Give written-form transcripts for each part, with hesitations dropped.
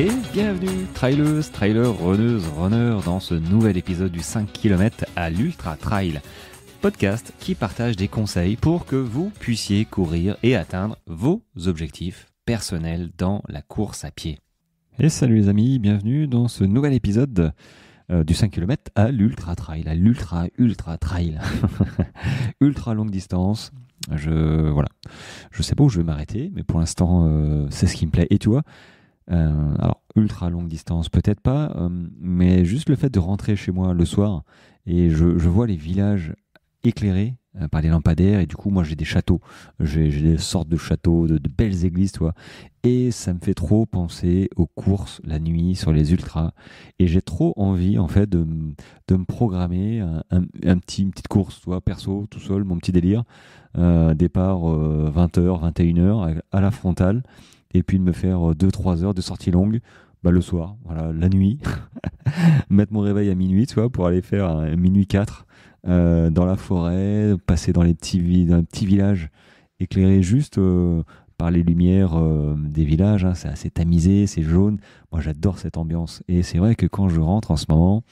Et bienvenue, traileuses, trailers, runneuses, runners, dans ce nouvel épisode du 5 km à l'Ultra Trail, podcast qui partage des conseils pour que vous puissiez courir et atteindre vos objectifs personnels dans la course à pied. Et salut les amis, bienvenue dans ce nouvel épisode du 5 km à l'Ultra Trail, à l'Ultra Trail, ultra longue distance. Je sais pas où je vais m'arrêter, mais pour l'instant c'est ce qui me plaît. Et tu vois, alors ultra longue distance peut-être pas, mais juste le fait de rentrer chez moi le soir et je vois les villages éclairés par les lampadaires, et du coup moi j'ai des châteaux, j'ai des sortes de châteaux, de belles églises, tu vois, et ça me fait trop penser aux courses la nuit sur les ultras, et j'ai trop envie en fait de me programmer une petite course, tu vois, perso, tout seul, mon petit délire, départ 20h, 21h à la frontale, et puis de me faire 2-3 heures de sortie longue le soir, voilà, la nuit, mettre mon réveil à minuit, tu vois, pour aller faire un minuit 4 dans la forêt, passer dans les petits villages éclairés juste par les lumières des villages, hein. C'est assez tamisé, c'est jaune. Moi, j'adore cette ambiance. Et c'est vrai que quand je rentre en ce moment,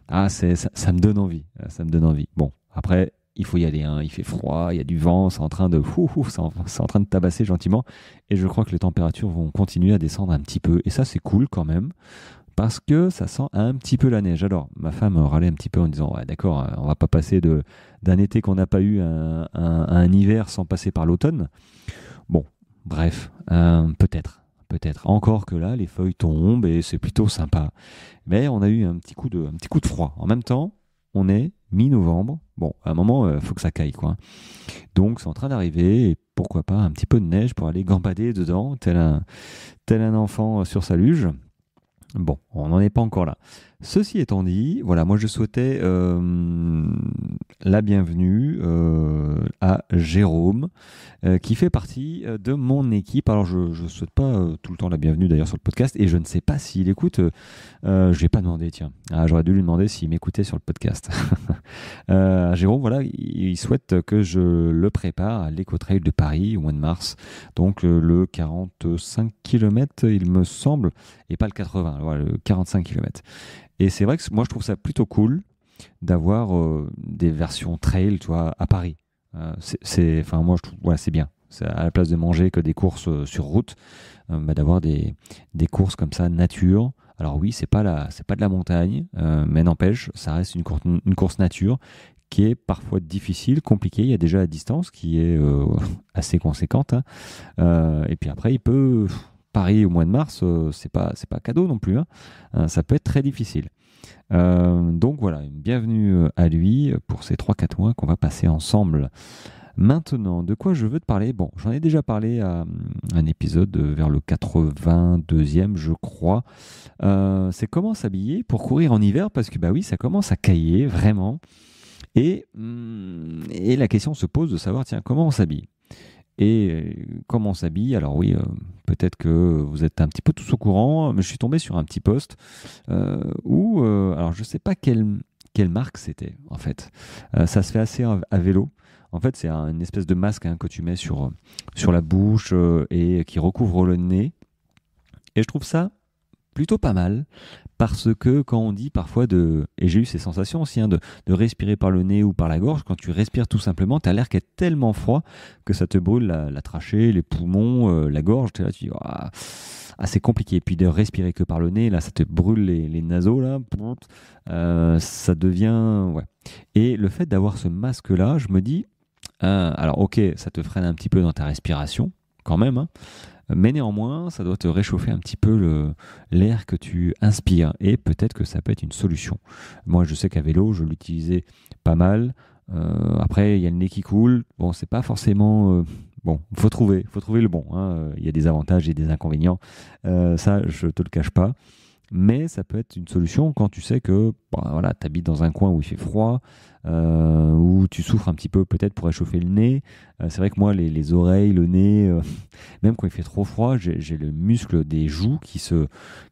ça me donne envie. Ça me donne envie. Bon, après, il faut y aller, hein. Il fait froid, il y a du vent, c'est en train de tabasser gentiment. Et je crois que les températures vont continuer à descendre un petit peu. Et ça, c'est cool quand même, parce que ça sent un petit peu la neige. Alors, ma femme râlait un petit peu en disant « Ouais, d'accord, on va pas passer d'un été qu'on n'a pas eu à un hiver sans passer par l'automne. » Bon, bref, peut-être. Encore que là, les feuilles tombent et c'est plutôt sympa. Mais on a eu un petit coup de froid. En même temps, on est mi-novembre. Bon, à un moment, il faut que ça caille, quoi. Donc, c'est en train d'arriver, et pourquoi pas un petit peu de neige pour aller gambader dedans, tel un enfant sur sa luge. Bon, on n'en est pas encore là. Ceci étant dit, voilà, moi je souhaitais la bienvenue à Jérôme, qui fait partie de mon équipe. Alors je ne souhaite pas tout le temps la bienvenue d'ailleurs sur le podcast, et je ne sais pas s'il écoute. Je n'ai pas demandé, tiens. J'aurais dû lui demander s'il m'écoutait sur le podcast. Jérôme, voilà, il souhaite que je le prépare à l'Eco-Trail de Paris au mois de mars. Donc le 45 km, il me semble, et pas le 80, voilà, le 45 km. Et c'est vrai que moi je trouve ça plutôt cool d'avoir des versions trail, tu vois, à Paris. Enfin moi je trouve, ouais, c'est bien. C'est à la place de manger que des courses sur route, d'avoir des courses comme ça nature. Alors oui, c'est pas de la montagne, mais n'empêche, ça reste une course nature qui est parfois difficile, compliquée. Il y a déjà la distance qui est assez conséquente, hein. Et puis après, Paris au mois de mars, c'est pas cadeau non plus, hein. Ça peut être très difficile. Donc voilà, une bienvenue à lui pour ces 3-4 mois qu'on va passer ensemble. Maintenant, de quoi je veux te parler? Bon, j'en ai déjà parlé à un épisode vers le 82e, je crois. C'est comment s'habiller pour courir en hiver, parce que bah oui, ça commence à cailler vraiment. Et la question se pose de savoir, tiens, comment on s'habille? Et comment on s'habille? Alors oui, peut-être que vous êtes un petit peu tous au courant, mais je suis tombé sur un petit post où, alors je ne sais pas quelle marque c'était en fait. Ça se fait assez à vélo. En fait, c'est une espèce de masque, hein, que tu mets sur la bouche et qui recouvre le nez. Et je trouve ça plutôt pas mal, parce que quand on dit parfois et j'ai eu ces sensations aussi, hein, de respirer par le nez ou par la gorge, quand tu respires tout simplement, tu as l'air qui est tellement froid que ça te brûle la trachée, les poumons, la gorge, tu dis c'est compliqué. Et puis de respirer que par le nez, là ça te brûle les naseaux, là, ça devient, ouais. Et le fait d'avoir ce masque là, je me dis, alors ok, ça te freine un petit peu dans ta respiration quand même, hein. Mais néanmoins, ça doit te réchauffer un petit peu l'air que tu inspires, et peut-être que ça peut être une solution. Moi, je sais qu'à vélo, je l'utilisais pas mal. Après, il y a le nez qui coule. Bon, c'est pas forcément... bon, faut trouver le bon, hein. Il y a des avantages et des inconvénients. Ça, je te le cache pas. Mais ça peut être une solution quand tu sais que voilà, tu habites dans un coin où il fait froid, où tu souffres un petit peu peut-être pour réchauffer le nez. C'est vrai que moi, les oreilles, le nez, même quand il fait trop froid, j'ai le muscle des joues qui se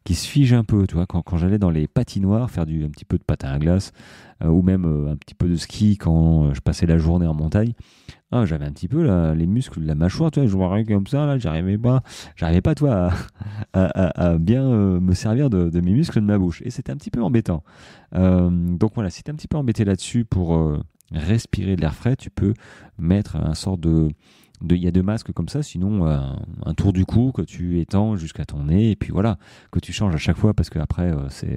fige un peu. Tu vois, quand j'allais dans les patinoires faire un petit peu de patin à glace, ou même un petit peu de ski quand je passais la journée en montagne, Ah, j'avais un petit peu les muscles de la mâchoire, tu vois, je vois comme ça, là, j'arrivais pas, toi, à bien me servir de mes muscles de ma bouche. Et c'était un petit peu embêtant. Donc voilà, si t'es un petit peu embêté là-dessus pour respirer de l'air frais, tu peux mettre un sort il y a deux masques comme ça, sinon un tour du cou que tu étends jusqu'à ton nez, et puis voilà, que tu changes à chaque fois parce que après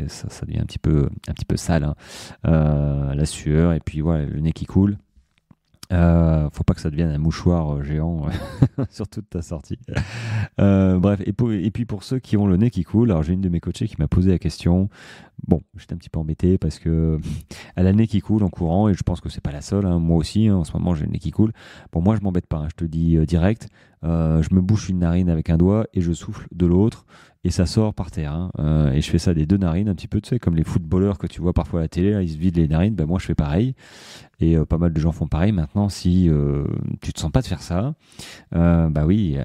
ça devient un petit peu sale, hein. La sueur, et puis voilà, le nez qui coule. Faut pas que ça devienne un mouchoir géant sur toute ta sortie. Bref, et puis pour ceux qui ont le nez qui coule, alors j'ai une de mes coachées qui m'a posé la question. Bon, j'étais un petit peu embêté parce que elle a le nez qui coule en courant, et je pense que c'est pas la seule, hein. Moi aussi, hein, en ce moment j'ai le nez qui coule. Bon, moi je m'embête pas, hein, je te le dis direct. Je me bouche une narine avec un doigt et je souffle de l'autre, et ça sort par terre, hein. Et je fais ça des deux narines, un petit peu, tu sais, comme les footballeurs que tu vois parfois à la télé, là, ils se vident les narines. Ben moi je fais pareil, et pas mal de gens font pareil. Maintenant, si tu te sens pas de faire ça, bah oui,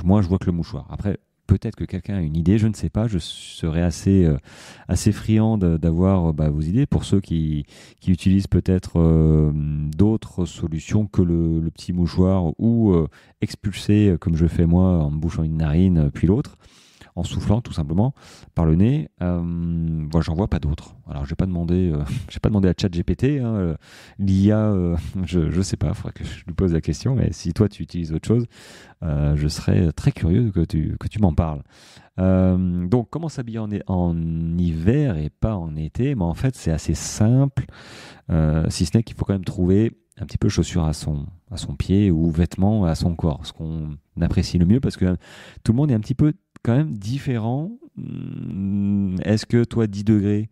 moi je vois que le mouchoir. Après, peut-être que quelqu'un a une idée, je ne sais pas. Je serais assez friand d'avoir vos idées pour ceux qui utilisent peut-être d'autres solutions que le petit mouchoir, ou expulser comme je fais moi en me bouchant une narine puis l'autre, en soufflant tout simplement par le nez. Moi, j'en vois pas d'autres. Alors, j'ai pas demandé à ChatGPT, hein, l'IA, je sais pas, il faudrait que je lui pose la question. Mais si toi tu utilises autre chose, je serais très curieux que tu m'en parles. Donc, comment s'habiller en hiver et pas en été? Mais en fait, c'est assez simple, si ce n'est qu'il faut quand même trouver un petit peu chaussures à son pied, ou vêtements à son corps, ce qu'on apprécie le mieux, parce que tout le monde est un petit peu quand même différent. Est-ce que toi, 10 degrés,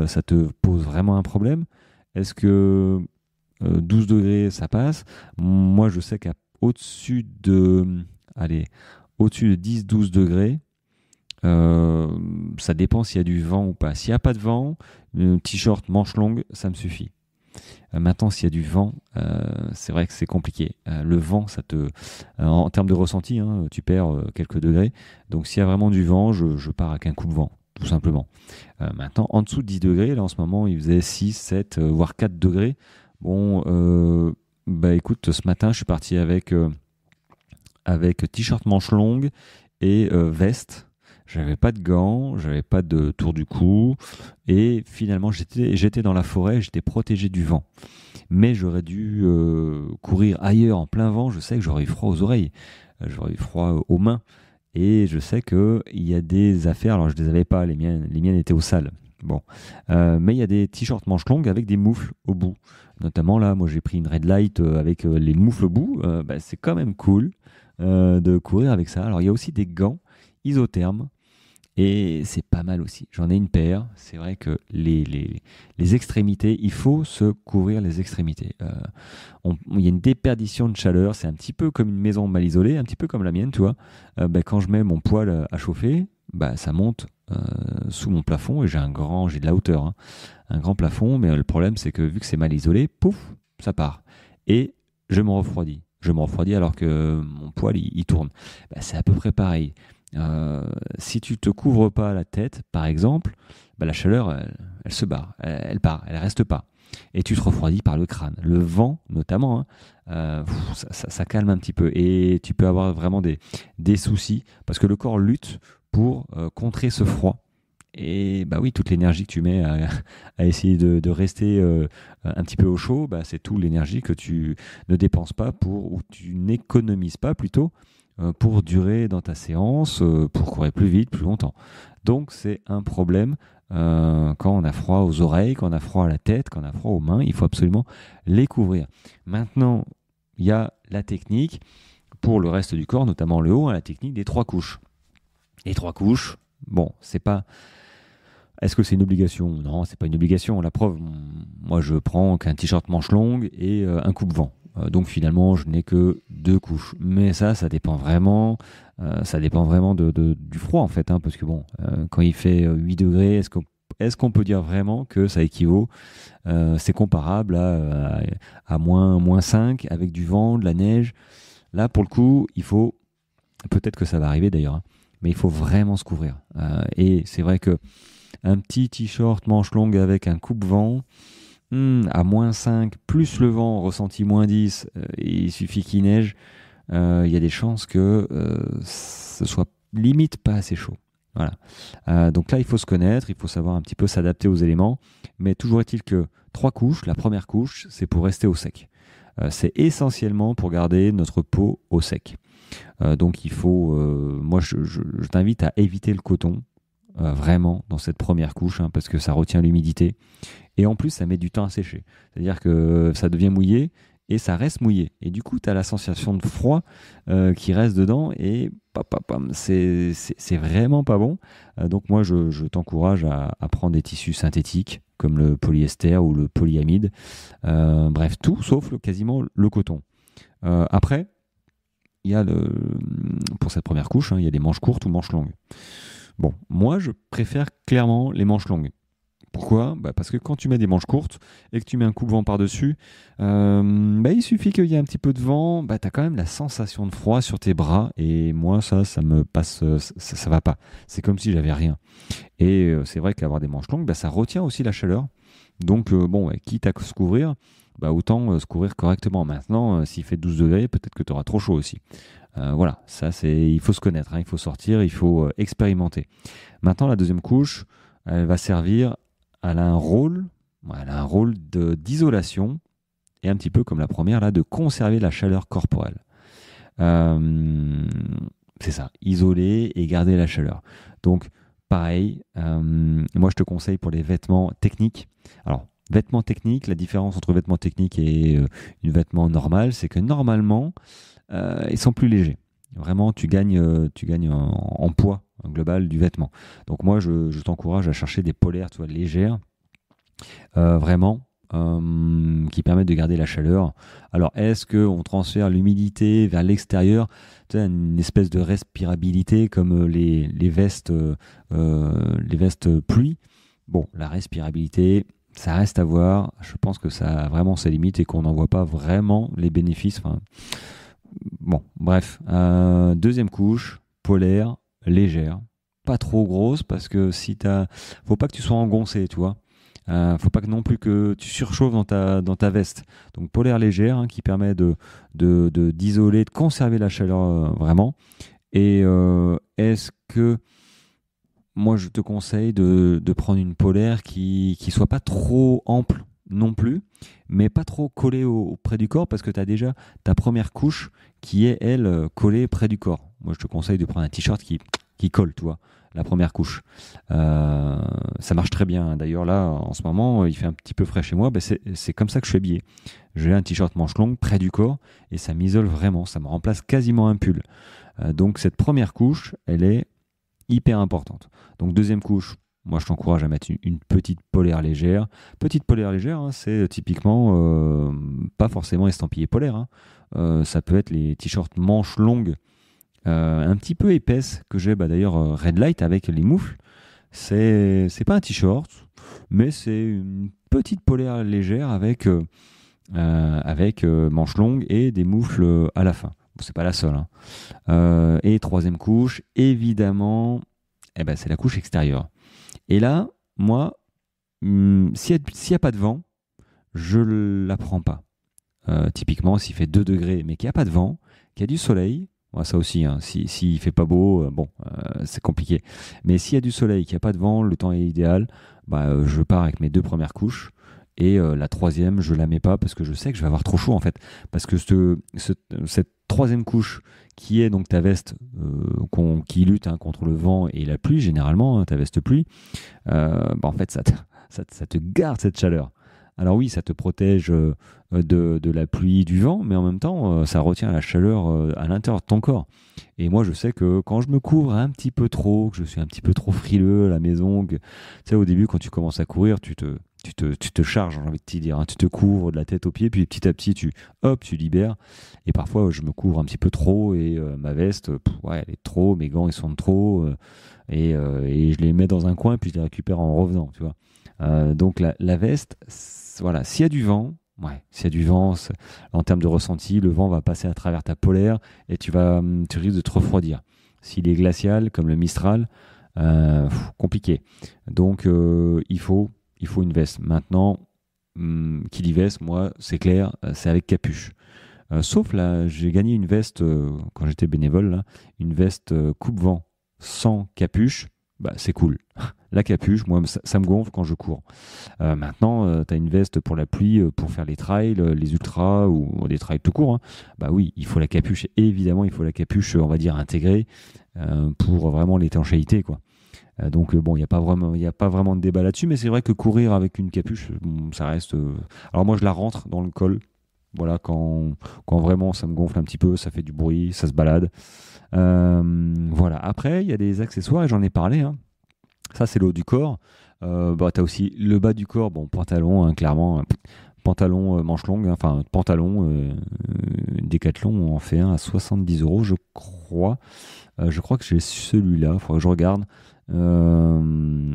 ça te pose vraiment un problème? Est-ce que 12 degrés, ça passe? Moi, je sais qu'au-dessus allez, au-dessus de 10-12 degrés, ça dépend s'il y a du vent ou pas. S'il n'y a pas de vent, un t-shirt manche longue, ça me suffit. Maintenant, s'il y a du vent, c'est vrai que c'est compliqué. Le vent, en termes de ressenti, hein, tu perds quelques degrés. Donc, s'il y a vraiment du vent, je pars avec un coupe-vent, tout simplement. Maintenant, en dessous de 10 degrés, là en ce moment, il faisait 6, 7, voire 4 degrés. Bon, écoute, ce matin, je suis parti avec t-shirt manche longue et veste. J'avais pas de gants, j'avais pas de tour du cou, et finalement j'étais dans la forêt, j'étais protégé du vent. Mais j'aurais dû courir ailleurs en plein vent. Je sais que j'aurais eu froid aux oreilles, j'aurais eu froid aux mains, et je sais que il y a des affaires. Alors je les avais pas, les miennes étaient au sale. Bon, mais il y a des t-shirts manches longues avec des moufles au bout. Notamment là, moi j'ai pris une Red Light avec les moufles au bout. C'est quand même cool de courir avec ça. Alors il y a aussi des gants isothermes, et c'est pas mal aussi. J'en ai une paire. C'est vrai que les extrémités, il faut se couvrir les extrémités. Il y a une déperdition de chaleur. C'est un petit peu comme une maison mal isolée, un petit peu comme la mienne, tu vois. Quand je mets mon poêle à chauffer, ça monte sous mon plafond, et j'ai de la hauteur, hein, un grand plafond. Mais le problème, c'est que vu que c'est mal isolé, pouf, ça part. Et je me refroidis. Je me refroidis alors que mon poêle, il tourne. C'est à peu près pareil. Si tu te couvres pas la tête, par exemple, la chaleur, elle se barre, elle part, elle reste pas. Et tu te refroidis par le crâne. Le vent, notamment, hein, ça calme un petit peu. Et tu peux avoir vraiment des soucis, parce que le corps lutte pour contrer ce froid. Et oui, toute l'énergie que tu mets à essayer de rester un petit peu au chaud, c'est toute l'énergie que tu ne dépenses pas ou tu n'économises pas plutôt, pour durer dans ta séance, pour courir plus vite, plus longtemps. Donc c'est un problème quand on a froid aux oreilles, quand on a froid à la tête, quand on a froid aux mains. Il faut absolument les couvrir. Maintenant, il y a la technique pour le reste du corps, notamment le haut, hein, la technique des 3 couches. Les 3 couches, bon, c'est pas... Est-ce que c'est une obligation? Non, c'est pas une obligation. La preuve, moi je prends qu'un t-shirt manche longue et un coupe-vent. Donc finalement, je n'ai que 2 couches. Mais ça dépend vraiment. Ça dépend vraiment du froid, en fait, hein, parce que bon, quand il fait 8 degrés, est-ce qu'on peut dire vraiment que ça équivaut, c'est comparable à moins 5 avec du vent, de la neige? Là, pour le coup, peut-être que ça va arriver d'ailleurs, hein, mais il faut vraiment se couvrir. Et c'est vrai que un petit t-shirt manche longue avec un coupe-vent, à -5, plus le vent ressenti -10, et il suffit qu'il neige, il y a des chances que ce soit limite pas assez chaud. Voilà. Donc là, il faut se connaître, il faut savoir un petit peu s'adapter aux éléments, mais toujours est-il que 3 couches, la première couche, c'est pour rester au sec. C'est essentiellement pour garder notre peau au sec. Donc il faut, moi je t'invite à éviter le coton, vraiment, dans cette première couche, hein, parce que ça retient l'humidité. Et en plus, ça met du temps à sécher. C'est-à-dire que ça devient mouillé et ça reste mouillé. Et du coup, tu as la sensation de froid qui reste dedans et c'est vraiment pas bon. Donc moi, je t'encourage à prendre des tissus synthétiques comme le polyester ou le polyamide. Bref, tout sauf quasiment le coton. Après, il y a pour cette première couche, hein, il y a des manches courtes ou manches longues. Bon, moi, je préfère clairement les manches longues. Pourquoi? Parce que quand tu mets des manches courtes et que tu mets un coupe-vent par-dessus, il suffit qu'il y ait un petit peu de vent, tu as quand même la sensation de froid sur tes bras. Et moi, ça me passe, ça va pas. C'est comme si j'avais rien. Et c'est vrai qu'avoir des manches longues, ça retient aussi la chaleur. Donc, quitte à se couvrir, autant se couvrir correctement. Maintenant, s'il fait 12 degrés, peut-être que tu auras trop chaud aussi. Voilà, il faut se connaître, hein, il faut sortir, il faut expérimenter. Maintenant, la deuxième couche, elle va servir, elle a un rôle d'isolation et un petit peu comme la première, là, de conserver la chaleur corporelle. C'est ça, isoler et garder la chaleur. Donc, pareil, moi je te conseille pour les vêtements techniques. Alors, vêtements techniques, la différence entre vêtements techniques et une vêtement normal, c'est que normalement, ils sont plus légers. Vraiment, tu gagnes en poids global du vêtement. Donc moi, je t'encourage à chercher des polaires, tu vois, légères, vraiment, qui permettent de garder la chaleur. Alors, est-ce qu'on transfère l'humidité vers l'extérieur, tu sais, une espèce de respirabilité comme les vestes pluie? Bon, la respirabilité, ça reste à voir. Je pense que ça a vraiment ses limites et qu'on n'en voit pas vraiment les bénéfices. Enfin, bon, bref. Deuxième couche, polaire, légère. Pas trop grosse parce que faut pas que tu sois engoncé, tu vois. Faut pas non plus que tu surchauffes dans ta veste. Donc polaire légère, hein, qui permet d'isoler, de conserver la chaleur vraiment. Et est-ce que moi je te conseille de prendre une polaire qui soit pas trop ample non plus, mais pas trop collée près du corps parce que tu as déjà ta première couche qui est, elle, collée près du corps. Moi je te conseille de prendre un t-shirt qui colle, tu vois, la première couche. Ça marche très bien. D'ailleurs, là, en ce moment, il fait un petit peu frais chez moi. C'est comme ça que je suis habillé. J'ai un t-shirt manche longue près du corps et ça m'isole vraiment. Ça me remplace quasiment un pull. Donc, cette première couche, elle est hyper importante. Donc, deuxième couche, moi, je t'encourage à mettre une petite polaire légère. Petite polaire légère, hein, c'est typiquement pas forcément estampillé polaire, hein. Ça peut être les t-shirts manches longues un petit peu épaisse que j'ai d'ailleurs Red Light avec les moufles. C'est pas un t-shirt, mais c'est une petite polaire légère avec manches longues et des moufles à la fin. Bon, c'est pas la seule, hein. Et troisième couche, évidemment, c'est la couche extérieure. Et là, moi, s'il y a pas de vent, je la prends pas. Typiquement, s'il fait 2 degrés, mais qu'il n'y a pas de vent, qu'il y a du soleil. Ouais, ça aussi, hein, s'il fait pas beau, c'est compliqué. Mais s'il y a du soleil, qu'il n'y a pas de vent, le temps est idéal, je pars avec mes 2 premières couches. Et la troisième, je la mets pas parce que je sais que je vais avoir trop chaud en fait. Parce que cette troisième couche qui est donc ta veste qui lutte, hein, contre le vent et la pluie, généralement, hein, ta veste pluie, en fait, ça te garde cette chaleur. Alors oui, ça te protège de la pluie, du vent, mais en même temps, ça retient la chaleur à l'intérieur de ton corps. Et moi, je sais que quand je me couvre un petit peu trop, que je suis un petit peu trop frileux à la maison, tu sais, au début, quand tu commences à courir, tu te charges, j'ai envie de te dire, hein, tu te couvres de la tête aux pieds, puis petit à petit, tu libères. Et parfois, je me couvre un petit peu trop et ma veste, elle est trop, mes gants, ils sont de trop, et je les mets dans un coin, puis je les récupère en revenant, tu vois. Donc la veste, voilà, s'il y a du vent, en termes de ressenti, le vent va passer à travers ta polaire et tu risques de te refroidir. S'il est glacial, comme le Mistral, compliqué. Donc il faut une veste. Maintenant, Kili Vest, moi, c'est clair, c'est avec capuche. Sauf là, j'ai gagné une veste quand j'étais bénévole, là, une veste coupe-vent sans capuche. Bah, c'est cool. La capuche, moi, ça me gonfle quand je cours. Maintenant, tu as une veste pour la pluie, pour faire les trails, les ultras ou des trails tout court, hein. Bah oui, il faut la capuche. Évidemment, il faut la capuche, on va dire, intégrée pour vraiment l'étanchéité, quoi. Donc bon, il n'y a pas vraiment de débat là-dessus, mais c'est vrai que courir avec une capuche, bon, ça reste. Alors moi, je la rentre dans le col. Voilà, quand vraiment ça me gonfle un petit peu, ça fait du bruit, ça se balade. Voilà. Après, il y a des accessoires et j'en ai parlé, hein. Ça, c'est le haut du corps. Bah, tu as aussi le bas du corps, bon, pantalon, hein, clairement. Pantalon manche longue, hein, enfin pantalon Décathlon, on en fait un à 70 €, je crois. Je crois que j'ai celui-là, il faudrait que je regarde. Euh,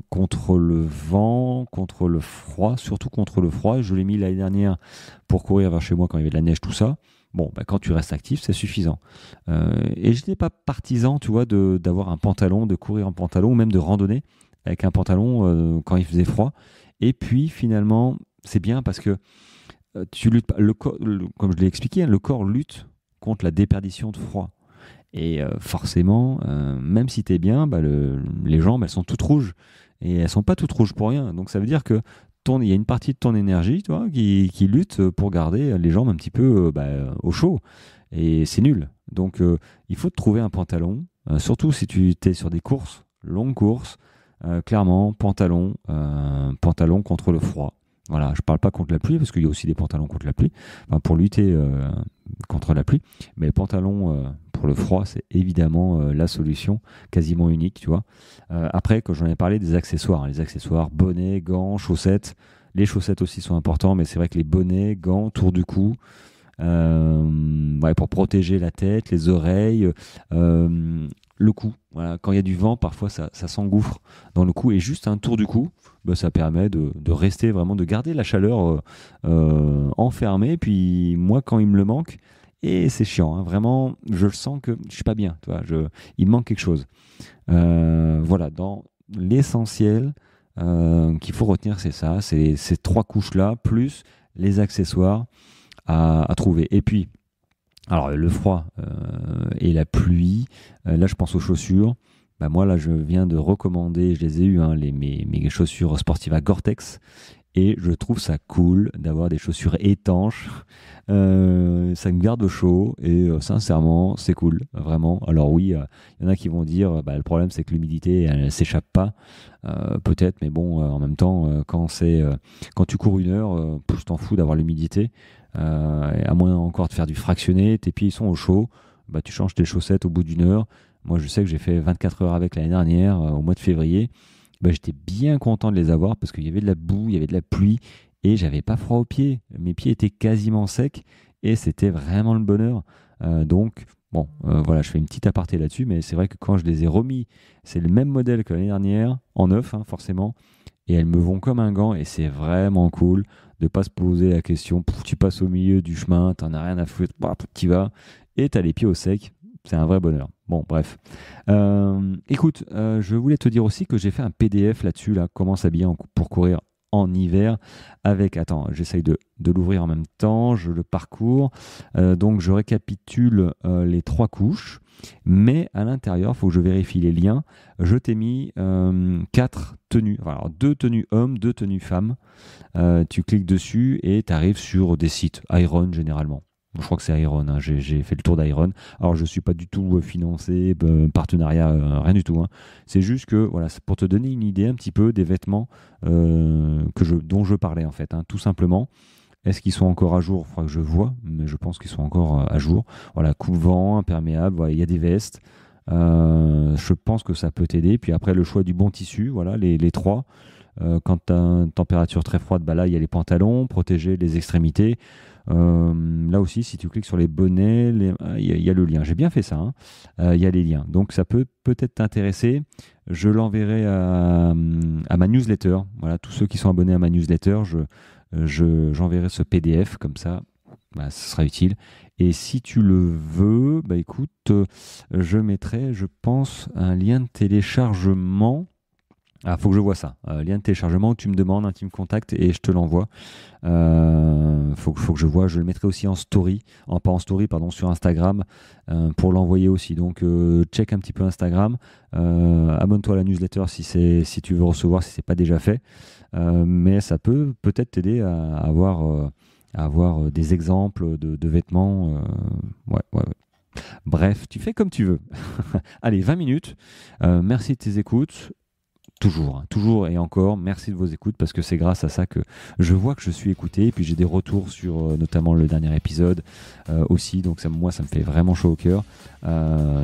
Contre le vent, contre le froid, surtout contre le froid. Je l'ai mis l'année dernière pour courir vers chez moi quand il y avait de la neige, tout ça. Bon, bah, quand tu restes actif, c'est suffisant. Et je n'étais pas partisan, tu vois, d'avoir un pantalon, de courir en pantalon, ou même de randonner avec un pantalon quand il faisait froid. Et puis finalement, c'est bien parce que tu luttes pas, comme je l'ai expliqué, hein, le corps lutte contre la déperdition de froid. Et forcément, même si tu es bien, bah, les jambes, elles sont toutes rouges. Et elles sont pas toutes rouges pour rien. Donc ça veut dire que il y a une partie de ton énergie, toi, qui lutte pour garder les jambes un petit peu au chaud. Et c'est nul. Donc il faut te trouver un pantalon, surtout si tu es sur des courses, longues courses. Clairement, pantalon contre le froid. Voilà, je parle pas contre la pluie, parce qu'il y a aussi des pantalons contre la pluie, enfin, pour lutter contre la pluie. Mais pantalon pour le froid, c'est évidemment la solution, quasiment unique, tu vois. Après, quand j'en ai parlé des accessoires, hein, les accessoires, bonnets, gants, chaussettes. Les chaussettes aussi sont importants, mais c'est vrai que les bonnets, gants, tour du cou, ouais, pour protéger la tête, les oreilles, le cou. Voilà. Quand il y a du vent, parfois ça s'engouffre dans le cou, et juste un tour du cou, bah, ça permet de rester vraiment, de garder la chaleur enfermée. Puis moi, quand il me le manque, et c'est chiant, hein, vraiment, je sens que je suis pas bien, tu vois, il me manque quelque chose. Voilà, dans l'essentiel qu'il faut retenir, c'est ça, c'est ces trois couches-là, plus les accessoires à trouver. Et puis, alors le froid et la pluie, là je pense aux chaussures. Bah, moi là je viens de recommander, je les ai eues, hein, mes chaussures Sportiva Gore-Tex, et je trouve ça cool d'avoir des chaussures étanches. Ça me garde au chaud et sincèrement c'est cool, vraiment. Alors oui, il y en a qui vont dire bah, le problème c'est que l'humidité elle s'échappe pas. Peut-être, mais bon, en même temps quand tu cours 1 heure, je t'en fous d'avoir l'humidité. À moins encore de faire du fractionné, tes pieds ils sont au chaud, bah, tu changes tes chaussettes au bout d'1 heure. Moi je sais que j'ai fait 24 heures avec l'année dernière, au mois de février. Bah, j'étais bien content de les avoir parce qu'il y avait de la boue, il y avait de la pluie et j'avais pas froid aux pieds. Mes pieds étaient quasiment secs et c'était vraiment le bonheur. Donc bon, voilà, je fais une petite aparté là-dessus, mais c'est vrai que quand je les ai remis, c'est le même modèle que l'année dernière, en neuf, hein, forcément, et elles me vont comme un gant et c'est vraiment cool de pas se poser la question. Tu passes au milieu du chemin, t'en as rien à foutre, tu vas et t'as les pieds au sec. C'est un vrai bonheur. Bon, bref. Écoute, je voulais te dire aussi que j'ai fait un PDF là-dessus, là, comment s'habiller pour courir en hiver avec... Attends, j'essaye de l'ouvrir en même temps, je le parcours. Donc, je récapitule les 3 couches, mais à l'intérieur, il faut que je vérifie les liens. Je t'ai mis 4 tenues. Alors, 2 tenues hommes, 2 tenues femmes. Tu cliques dessus et tu arrives sur des sites, Iron généralement. Je crois que c'est Iron, hein. J'ai fait le tour d'Iron. Alors, je ne suis pas du tout financé, partenariat, rien du tout, hein. C'est juste que, voilà, c'est pour te donner une idée un petit peu des vêtements dont je parlais, en fait, hein, tout simplement. Est-ce qu'ils sont encore à jour? Il faudra que je vois, mais je pense qu'ils sont encore à jour. Voilà, coupe-vent, imperméable, voilà, il y a des vestes. Je pense que ça peut t'aider. Puis après, le choix du bon tissu, voilà, les 3. Quand tu as une température très froide, bah là, il y a les pantalons, protéger les extrémités. Là aussi, si tu cliques sur les bonnets, il y a le lien. J'ai bien fait ça, hein. Il y a les liens. Donc, ça peut peut-être t'intéresser. Je l'enverrai à ma newsletter. Voilà, tous ceux qui sont abonnés à ma newsletter, j'enverrai ce PDF comme ça. Bah, ce sera utile. Et si tu le veux, bah écoute, je mettrai, je pense, un lien de téléchargement. Ah, faut que je vois ça. Lien de téléchargement, tu me demandes, tu me contactes et je te l'envoie. Faut que je vois. Je le mettrai aussi en story, pas en story, pardon, sur Instagram pour l'envoyer aussi. Donc, check un petit peu Instagram. Abonne-toi à la newsletter si tu veux recevoir, si c'est pas déjà fait. Mais ça peut peut-être t'aider à avoir des exemples de vêtements. Ouais. Bref, tu fais comme tu veux. Allez, 20 minutes. Merci de tes écoutes. Toujours et encore, merci de vos écoutes parce que c'est grâce à ça que je vois que je suis écouté et puis j'ai des retours sur notamment le dernier épisode aussi, donc moi ça me fait vraiment chaud au cœur.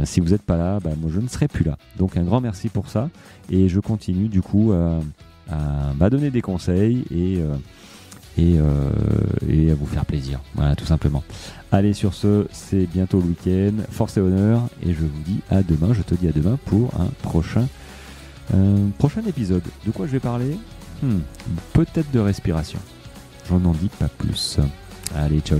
Si vous n'êtes pas là, moi je ne serai plus là. Donc un grand merci pour ça et je continue du coup à donner des conseils et à vous faire plaisir. Voilà, tout simplement. Allez, sur ce, c'est bientôt le week-end. Force et honneur et je vous dis à demain. Je te dis à demain pour un prochain épisode. De quoi je vais parler? Peut-être de respiration. J'en dis pas plus. Allez, ciao.